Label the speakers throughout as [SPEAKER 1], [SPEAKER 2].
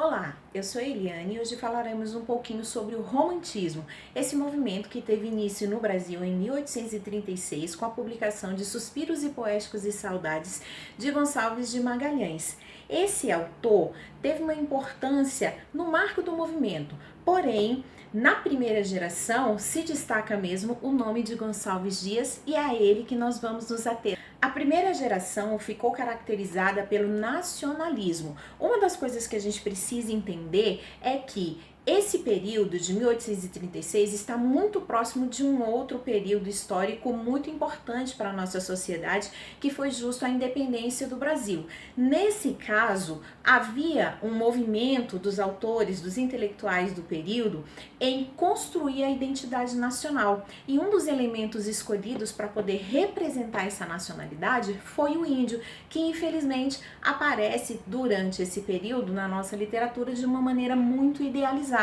[SPEAKER 1] Olá, eu sou a Eliane e hoje falaremos um pouquinho sobre o romantismo, esse movimento que teve início no Brasil em 1836 com a publicação de Suspiros e Poéticos e Saudades de Gonçalves de Magalhães. Esse autor teve uma importância no marco do movimento, porém, na primeira geração se destaca mesmo o nome de Gonçalves Dias e é a ele que nós vamos nos ater. A primeira geração ficou caracterizada pelo nacionalismo. Uma das coisas que a gente precisa entender é que esse período de 1836 está muito próximo de um outro período histórico muito importante para a nossa sociedade, que foi justo a independência do Brasil. Nesse caso, havia um movimento dos autores, dos intelectuais do período, em construir a identidade nacional. E um dos elementos escolhidos para poder representar essa nacionalidade foi o índio, que infelizmente aparece durante esse período na nossa literatura de uma maneira muito idealizada.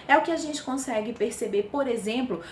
[SPEAKER 1] É o que a gente consegue perceber, por exemplo,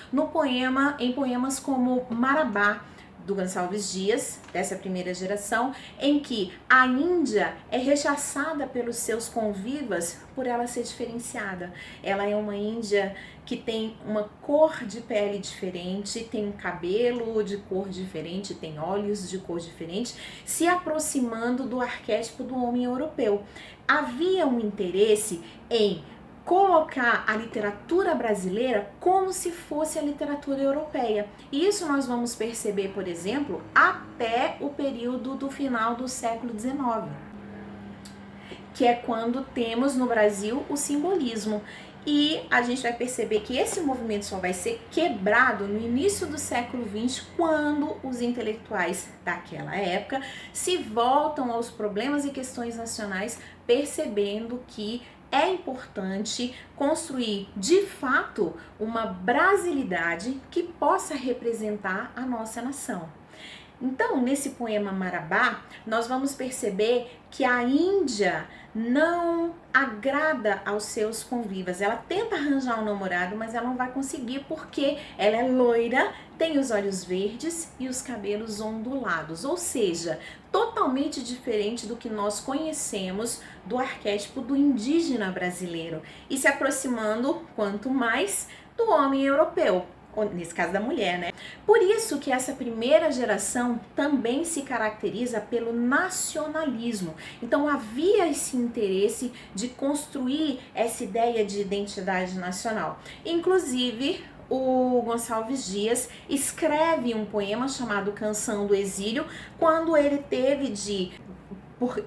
[SPEAKER 1] em poemas como Marabá, do Gonçalves Dias, dessa primeira geração, em que a Índia é rechaçada pelos seus convivas por ela ser diferenciada. Ela é uma índia que tem uma cor de pele diferente, tem um cabelo de cor diferente, tem olhos de cor diferente, se aproximando do arquétipo do homem europeu. Havia um interesse em colocar a literatura brasileira como se fosse a literatura europeia. E isso nós vamos perceber, por exemplo, até o período do final do século XIX, que é quando temos no Brasil o simbolismo. E a gente vai perceber que esse movimento só vai ser quebrado no início do século XX, quando os intelectuais daquela época se voltam aos problemas e questões nacionais, percebendo que é importante construir de fato uma brasilidade que possa representar a nossa nação. Então, nesse poema Marabá, nós vamos perceber que a Índia não agrada aos seus convivas. Ela tenta arranjar um namorado, mas ela não vai conseguir porque ela é loira, tem os olhos verdes e os cabelos ondulados, ou seja, totalmente diferente do que nós conhecemos do arquétipo do indígena brasileiro e se aproximando quanto mais do homem europeu. Nesse caso da mulher, né? Por isso que essa primeira geração também se caracteriza pelo nacionalismo. Então havia esse interesse de construir essa ideia de identidade nacional. Inclusive, o Gonçalves Dias escreve um poema chamado Canção do Exílio, quando ele teve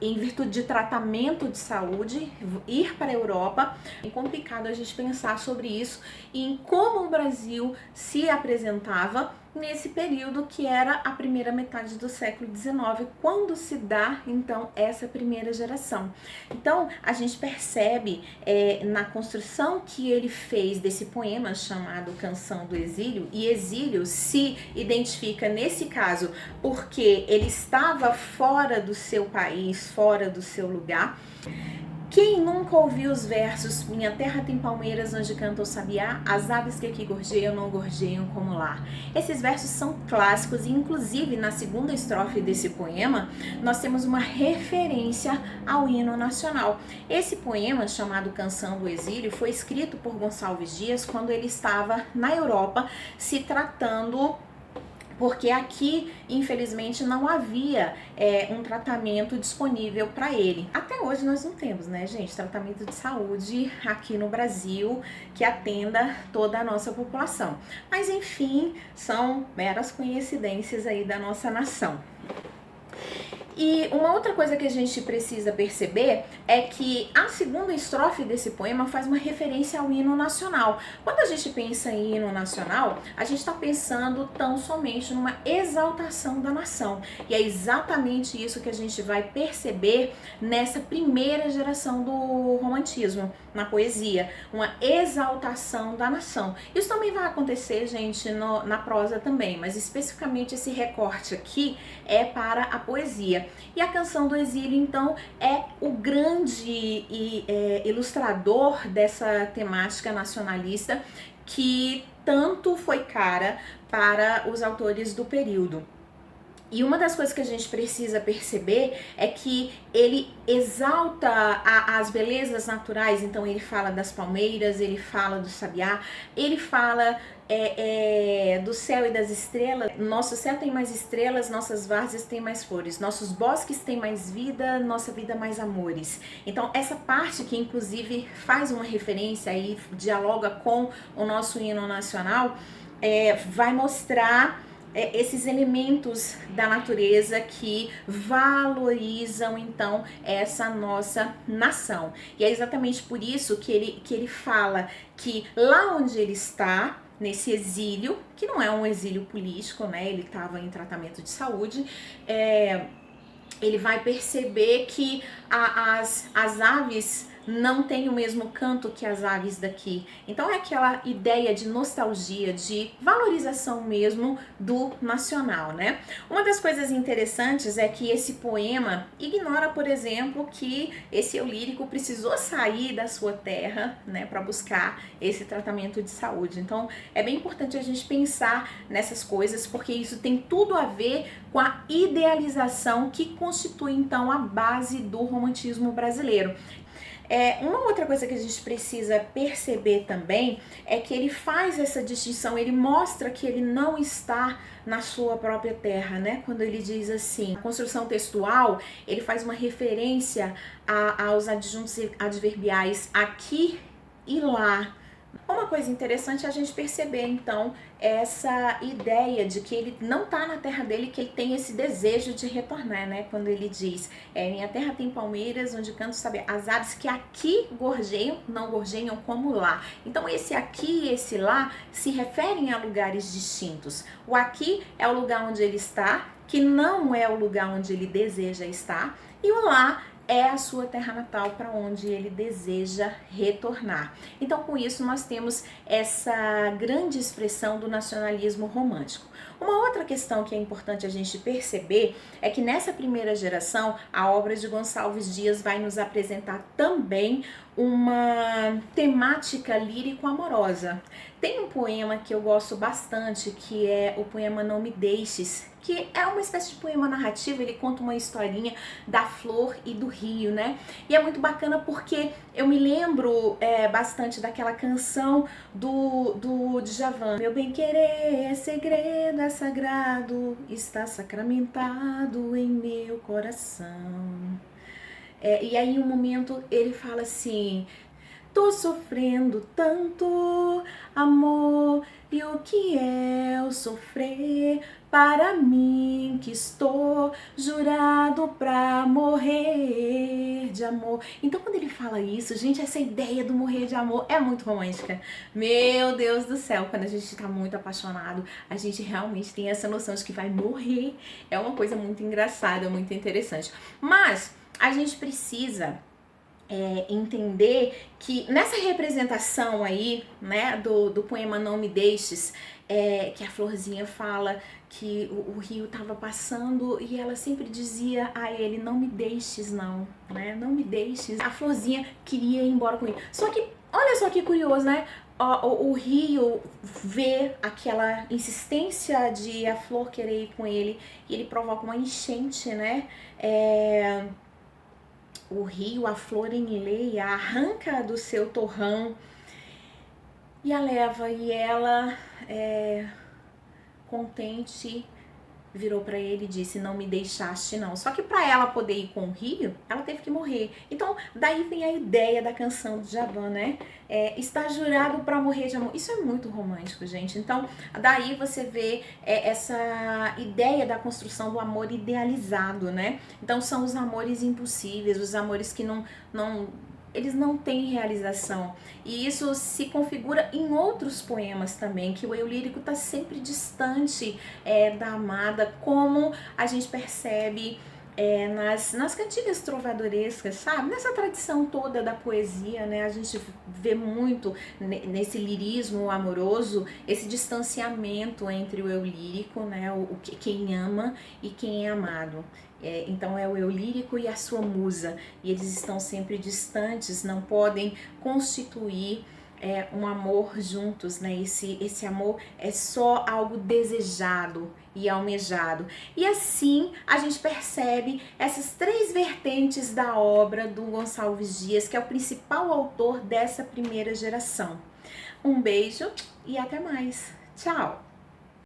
[SPEAKER 1] em virtude de tratamento de saúde, ir para a Europa. É complicado a gente pensar sobre isso e em como o Brasil se apresentava nesse período que era a primeira metade do século XIX, quando se dá então essa primeira geração. Então a gente percebe na construção que ele fez desse poema chamado Canção do Exílio, e exílio se identifica nesse caso porque ele estava fora do seu país, fora do seu lugar. Quem nunca ouviu os versos Minha terra tem palmeiras onde canta o sabiá, as aves que aqui gorjeiam não gorjeiam como lá? Esses versos são clássicos e inclusive na segunda estrofe desse poema nós temos uma referência ao hino nacional. Esse poema, chamado Canção do Exílio, foi escrito por Gonçalves Dias quando ele estava na Europa se tratando, porque aqui, infelizmente, não havia um tratamento disponível para ele. Até hoje nós não temos, né, gente, tratamento de saúde aqui no Brasil que atenda toda a nossa população. Mas, enfim, são meras coincidências aí da nossa nação. E uma outra coisa que a gente precisa perceber é que a segunda estrofe desse poema faz uma referência ao hino nacional. Quando a gente pensa em hino nacional, a gente está pensando tão somente numa exaltação da nação. E é exatamente isso que a gente vai perceber nessa primeira geração do romantismo, na poesia, uma exaltação da nação. Isso também vai acontecer, gente, na prosa também, mas especificamente esse recorte aqui é para a poesia. E a Canção do Exílio, então, é o grande ilustrador dessa temática nacionalista que tanto foi cara para os autores do período. E uma das coisas que a gente precisa perceber é que ele exalta as belezas naturais. Então ele fala das palmeiras, ele fala do sabiá, ele fala do céu e das estrelas. Nosso céu tem mais estrelas, nossas várzeas têm mais flores, nossos bosques têm mais vida, nossa vida mais amores. Então essa parte que inclusive faz uma referência e dialoga com o nosso hino nacional, vai mostrar esses elementos da natureza que valorizam então essa nossa nação. E é exatamente por isso que ele fala que lá onde ele está, nesse exílio, que não é um exílio político, né? Ele estava em tratamento de saúde, ele vai perceber que as aves não têm o mesmo canto que as aves daqui. Então é aquela ideia de nostalgia, de valorização mesmo do nacional, né? Uma das coisas interessantes é que esse poema ignora, por exemplo, que esse eu lírico precisou sair da sua terra, né, para buscar esse tratamento de saúde. Então é bem importante a gente pensar nessas coisas, porque isso tem tudo a ver com a idealização que constitui então a base do romantismo brasileiro. Uma outra coisa que a gente precisa perceber também é que ele faz essa distinção, ele mostra que ele não está na sua própria terra, né? Quando ele diz assim, a construção textual, ele faz uma referência aos adjuntos adverbiais aqui e lá. Uma coisa interessante é a gente perceber, então, essa ideia de que ele não está na terra dele, que ele tem esse desejo de retornar, né? Quando ele diz, minha terra tem palmeiras, onde canto sabe, as aves que aqui gorjeiam, não gorjeiam como lá. Então, esse aqui e esse lá se referem a lugares distintos. O aqui é o lugar onde ele está, que não é o lugar onde ele deseja estar, e o lá é a sua terra natal para onde ele deseja retornar. Então, com isso, nós temos essa grande expressão do nacionalismo romântico. Uma outra questão que é importante a gente perceber é que nessa primeira geração, a obra de Gonçalves Dias vai nos apresentar também uma temática lírico-amorosa. Tem um poema que eu gosto bastante, que é o poema Não Me Deixes, que é uma espécie de poema narrativo, ele conta uma historinha da flor e do rio, né? E é muito bacana porque eu me lembro bastante daquela canção do Djavan. Meu bem-querer é segredo, é sagrado, está sacramentado em meu coração. E aí em um momento ele fala assim, tô sofrendo tanto, amor, e o que é o sofrer para mim que estou jurado pra morrer de amor. Então quando ele fala isso, gente, essa ideia do morrer de amor é muito romântica. Meu Deus do céu, quando a gente tá muito apaixonado, a gente realmente tem essa noção de que vai morrer. É uma coisa muito engraçada, muito interessante. Mas a gente precisa entender que nessa representação aí, né, do poema Não Me Deixes, que a florzinha fala que o rio estava passando e ela sempre dizia a ele, não me deixes não, né, não me deixes. A florzinha queria ir embora com ele. Só que, olha só que curioso, né, o rio vê aquela insistência de a flor querer ir com ele e ele provoca uma enchente, né, o rio, a flor enleia, arranca do seu torrão e a leva. E ela, contente, virou para ele e disse, não me deixaste não. Só que para ela poder ir com o rio, ela teve que morrer. Então daí vem a ideia da canção do Djavan, né? Está jurado para morrer de amor. Isso é muito romântico, gente. Então daí você vê essa ideia da construção do amor idealizado, né? Então são os amores impossíveis, os amores que eles não têm realização. E isso se configura em outros poemas também, que o eu lírico está sempre distante da amada, como a gente percebe nas cantigas trovadorescas, sabe? Nessa tradição toda da poesia, né? A gente vê muito nesse lirismo amoroso, esse distanciamento entre o eu lírico, né? Quem ama e quem é amado. Então é o eu lírico e a sua musa, e eles estão sempre distantes, não podem constituir um amor juntos, né? Esse amor é só algo desejado e almejado. E assim a gente percebe essas três vertentes da obra do Gonçalves Dias, que é o principal autor dessa primeira geração. Um beijo e até mais. Tchau!